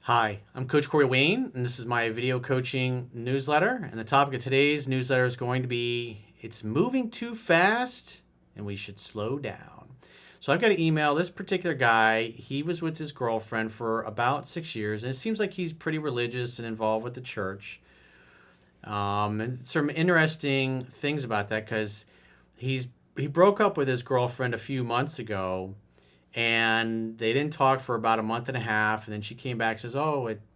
Hi, I'm Coach Corey Wayne, and this is my video coaching newsletter. And the topic of today's newsletter is going to be it's moving too fast and we should slow down. So I've got an email. This particular guy, he was with his girlfriend for about 6 years, and it seems like he's pretty religious and involved with the church. And some interesting things about that because he broke up with his girlfriend a few months ago, and they didn't talk for about a month and a half, and then she came back and says,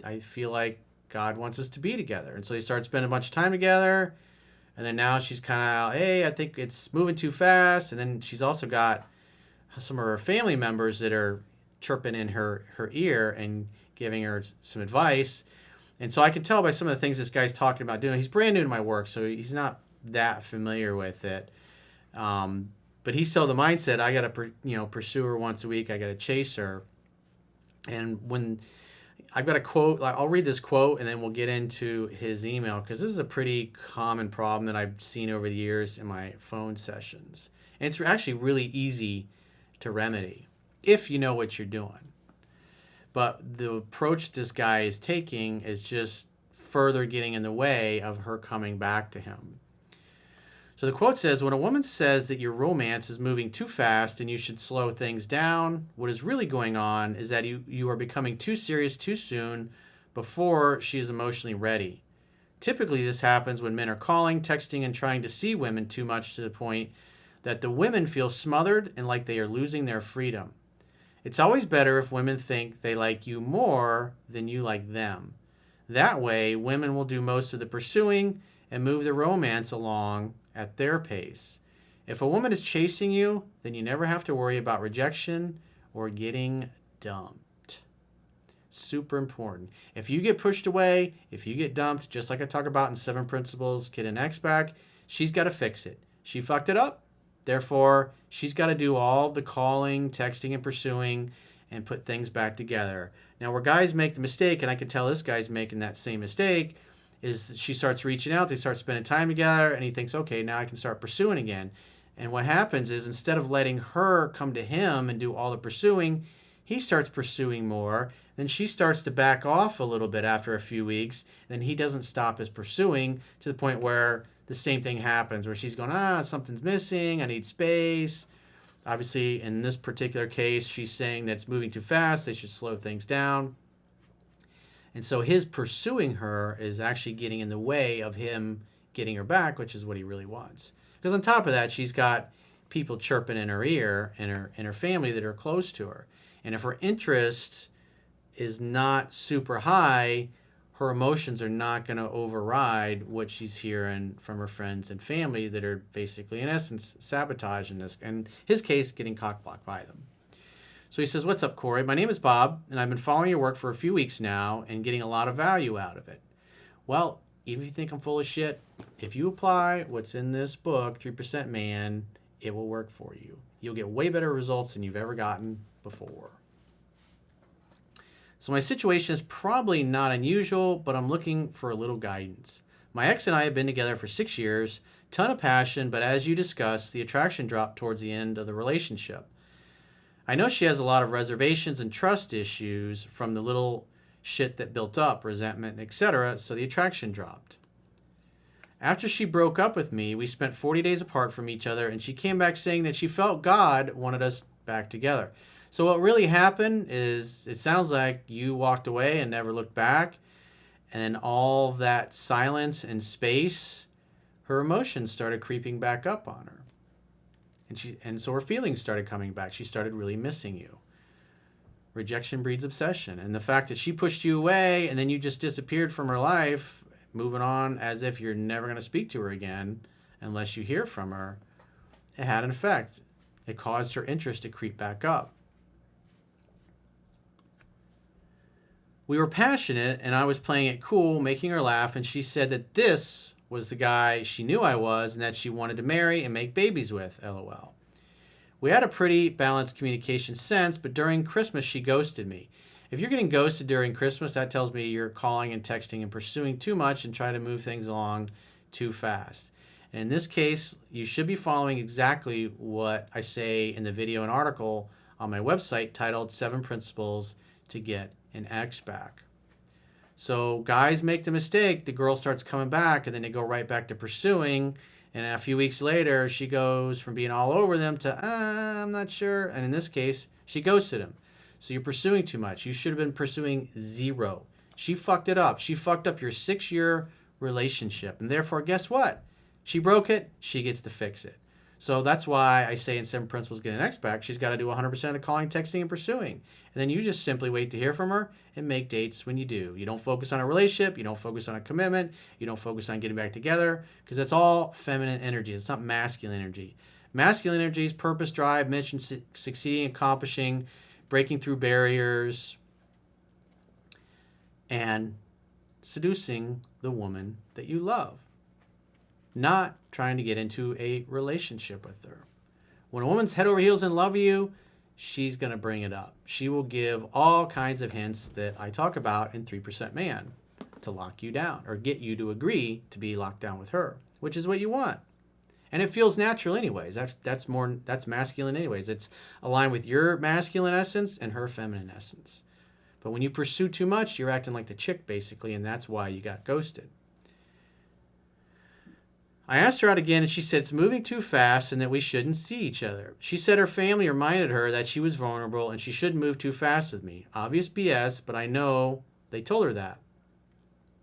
I feel like God wants us to be together. And so they started spending a bunch of time together, and then now she's kind of, hey, I think it's moving too fast. And then she's also got some of her family members that are chirping in her ear and giving her some advice. And so I can tell by some of the things this guy's talking about doing. He's brand new to my work, so he's not that familiar with it. But he's still the mindset, I got to pursue her once a week. I got to chase her. And when I've got a quote, I'll read this quote and then we'll get into his email, because this is a pretty common problem that I've seen over the years in my phone sessions. And it's actually really easy to remedy if you know what you're doing. But the approach this guy is taking is just further getting in the way of her coming back to him. So the quote says, when a woman says that your romance is moving too fast and you should slow things down, what is really going on is that you are becoming too serious too soon before she is emotionally ready. Typically, this happens when men are calling, texting, and trying to see women too much to the point that the women feel smothered and like they are losing their freedom. It's always better if women think they like you more than you like them. That way, women will do most of the pursuing and move the romance along at their pace. If a woman is chasing you, then you never have to worry about rejection or getting dumped. Super important. If you get pushed away, if you get dumped, just like I talk about in 7 Principles, Get an Ex Back, she's got to fix it. She fucked it up. Therefore, she's got to do all the calling, texting, and pursuing and put things back together. Now, where guys make the mistake, and I can tell this guy's making that same mistake, is she starts reaching out, they start spending time together, and he thinks, okay, now I can start pursuing again. And what happens is, instead of letting her come to him and do all the pursuing, he starts pursuing more. Then she starts to back off a little bit after a few weeks. Then he doesn't stop his pursuing, to the point where the same thing happens, where she's going, something's missing, I need space. Obviously, in this particular case, she's saying that it's moving too fast, they should slow things down. And so his pursuing her is actually getting in the way of him getting her back, which is what he really wants. Because on top of that, she's got people chirping in her ear and her family that are close to her. And if her interest is not super high, her emotions are not going to override what she's hearing from her friends and family that are basically, in essence, sabotaging this. And in his case, getting cock-blocked by them. So he says, what's up, Corey? My name is Bob, and I've been following your work for a few weeks now and getting a lot of value out of it. Well, even if you think I'm full of shit, if you apply what's in this book, 3% Man, it will work for you. You'll get way better results than you've ever gotten before. So my situation is probably not unusual, but I'm looking for a little guidance. My ex and I have been together for 6 years, ton of passion, but as you discussed, the attraction dropped towards the end of the relationship. I know she has a lot of reservations and trust issues from the little shit that built up, resentment, etc., so the attraction dropped. After she broke up with me, we spent 40 days apart from each other, and she came back saying that she felt God wanted us back together. So what really happened is, it sounds like you walked away and never looked back, and all that silence and space, her emotions started creeping back up on her. And so her feelings started coming back. She started really missing you. Rejection breeds obsession. And the fact that she pushed you away and then you just disappeared from her life, moving on as if you're never going to speak to her again unless you hear from her, it had an effect. It caused her interest to creep back up. We were passionate, and I was playing it cool, making her laugh, and she said that this was the guy she knew I was and that she wanted to marry and make babies with, LOL. We had a pretty balanced communication sense, but during Christmas, she ghosted me. If you're getting ghosted during Christmas, that tells me you're calling and texting and pursuing too much and trying to move things along too fast. And in this case, you should be following exactly what I say in the video and article on my website titled 7 Principles to Get an Ex Back. So guys make the mistake. The girl starts coming back, and then they go right back to pursuing. And a few weeks later, she goes from being all over them to, I'm not sure. And in this case, she ghosted him. So you're pursuing too much. You should have been pursuing 0. She fucked it up. She fucked up your 6-year relationship. And therefore, guess what? She broke it. She gets to fix it. So that's why I say in 7 Principles Get an X Back, she's got to do 100% of the calling, texting, and pursuing. And then you just simply wait to hear from her and make dates when you do. You don't focus on a relationship. You don't focus on a commitment. You don't focus on getting back together, because that's all feminine energy. It's not masculine energy. Masculine energy is purpose, drive, mission, succeeding, accomplishing, breaking through barriers, and seducing the woman that you love, not trying to get into a relationship with her. When a woman's head over heels in love with you, she's going to bring it up. She will give all kinds of hints that I talk about in 3% Man to lock you down or get you to agree to be locked down with her, which is what you want. And it feels natural anyways. That's masculine anyways. It's aligned with your masculine essence and her feminine essence. But when you pursue too much, you're acting like the chick basically, and that's why you got ghosted. I asked her out again, and she said it's moving too fast and that we shouldn't see each other. She said her family reminded her that she was vulnerable and she shouldn't move too fast with me. Obvious BS, but I know they told her that.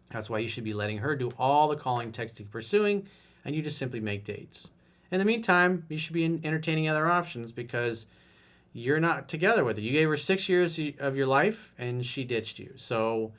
That's why you should be letting her do all the calling, texting, pursuing, and you just simply make dates. In the meantime, you should be entertaining other options because you're not together with her. You gave her 6 years of your life and she ditched you. So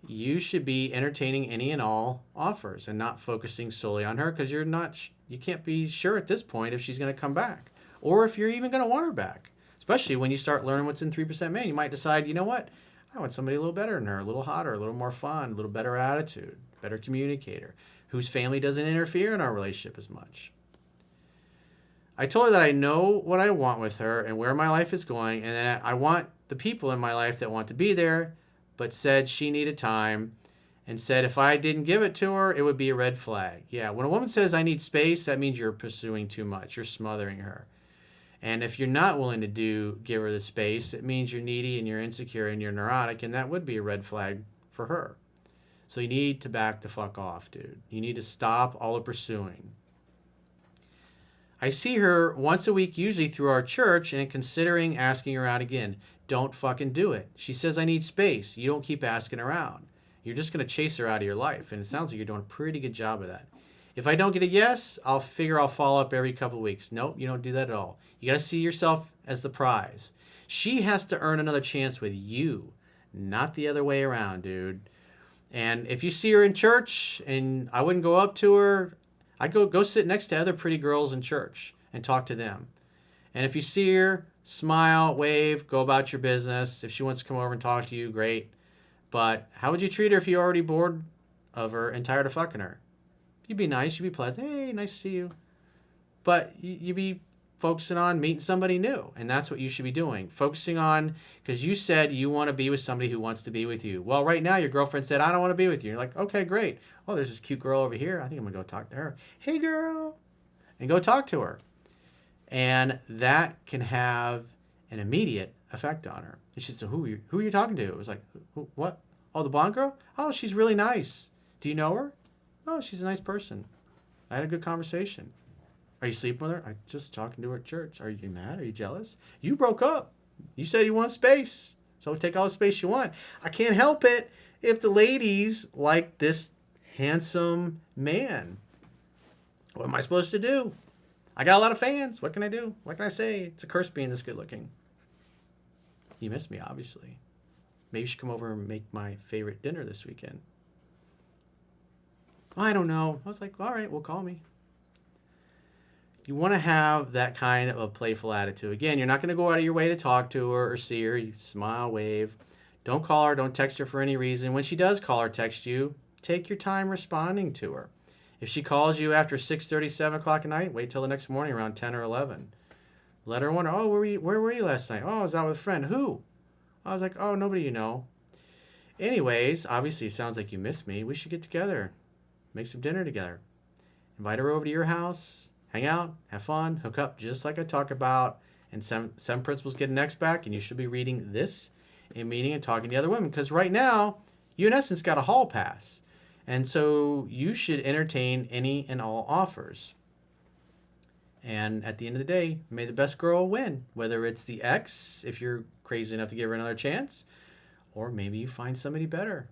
you should be entertaining any and all offers and not focusing solely on her, because you can't be sure at this point if she's going to come back or if you're even going to want her back. Especially when you start learning what's in 3% Man, you might decide, you know what? I want somebody a little better than her, a little hotter, a little more fun, a little better attitude, better communicator, whose family doesn't interfere in our relationship as much. I told her that I know what I want with her and where my life is going, and that I want the people in my life that want to be there, but said she needed time and said if I didn't give it to her, it would be a red flag. Yeah, when a woman says I need space, that means you're pursuing too much. You're smothering her. And if you're not willing to give her the space, it means you're needy and you're insecure and you're neurotic, and that would be a red flag for her. So you need to back the fuck off, dude. You need to stop all the pursuing. I see her once a week, usually through our church, and considering asking her out again. Don't fucking do it. She says I need space. You don't keep asking her out. You're just going to chase her out of your life, and it sounds like you're doing a pretty good job of that. If I don't get a yes, I'll follow up every couple of weeks. Nope, you don't do that at all. You got to see yourself as the prize. She has to earn another chance with you, not the other way around, dude. And if you see her in church, and I wouldn't go up to her, I'd go sit next to other pretty girls in church and talk to them. And if you see her, smile, wave, go about your business. If she wants to come over and talk to you, great. But how would you treat her if you're already bored of her and tired of fucking her? You'd be nice. You'd be pleasant. Hey, nice to see you. But you'd be focusing on meeting somebody new. And that's what you should be doing. Focusing on, because you said you want to be with somebody who wants to be with you. Well, right now your girlfriend said, I don't want to be with you. You're like, okay, great. Oh, there's this cute girl over here. I think I'm going to go talk to her. Hey, girl. And go talk to her. And that can have an immediate effect on her. And she said, who are you talking to? It was like, what? Oh, the blonde girl? Oh, she's really nice. Do you know her? Oh, she's a nice person. I had a good conversation. Are you sleeping with her? I'm just talking to her at church. Are you mad? Are you jealous? You broke up. You said you want space. So take all the space you want. I can't help it if the ladies like this handsome man. What am I supposed to do? I got a lot of fans. What can I do? What can I say? It's a curse being this good looking. You missed me, obviously. Maybe you should come over and make my favorite dinner this weekend. I don't know. I was like, all right, well, call me. You want to have that kind of a playful attitude. Again, you're not going to go out of your way to talk to her or see her. You smile, wave. Don't call her. Don't text her for any reason. When she does call or text you, take your time responding to her. If she calls you after 6:30, 7 o'clock at night, wait till the next morning around 10 or 11. Let her wonder, oh, where were you last night? Oh, I was out with a friend. Who? I was like, oh, nobody you know. Anyways, obviously it sounds like you miss me. We should get together. Make some dinner together. Invite her over to your house. Hang out. Have fun. Hook up just like I talk about. And 7 Principles Get an X Back. And you should be reading this and meeting and talking to other women. Because right now, You, in essence, got a hall pass. And so you should entertain any and all offers. And at the end of the day, may the best girl win, whether it's the ex, if you're crazy enough to give her another chance, or maybe you find somebody better.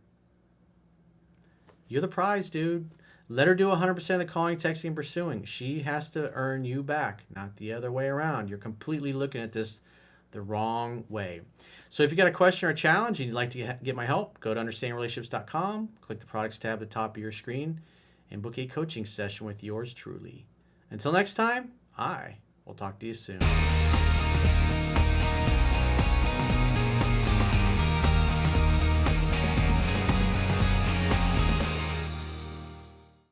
You're the prize, dude. Let her do 100% of the calling, texting, and pursuing. She has to earn you back, not the other way around. You're completely looking at this the wrong way. So if you got a question or a challenge and you'd like to get my help, go to understandingrelationships.com, click the products tab at the top of your screen, and book a coaching session with yours truly. Until next time, I will talk to you soon.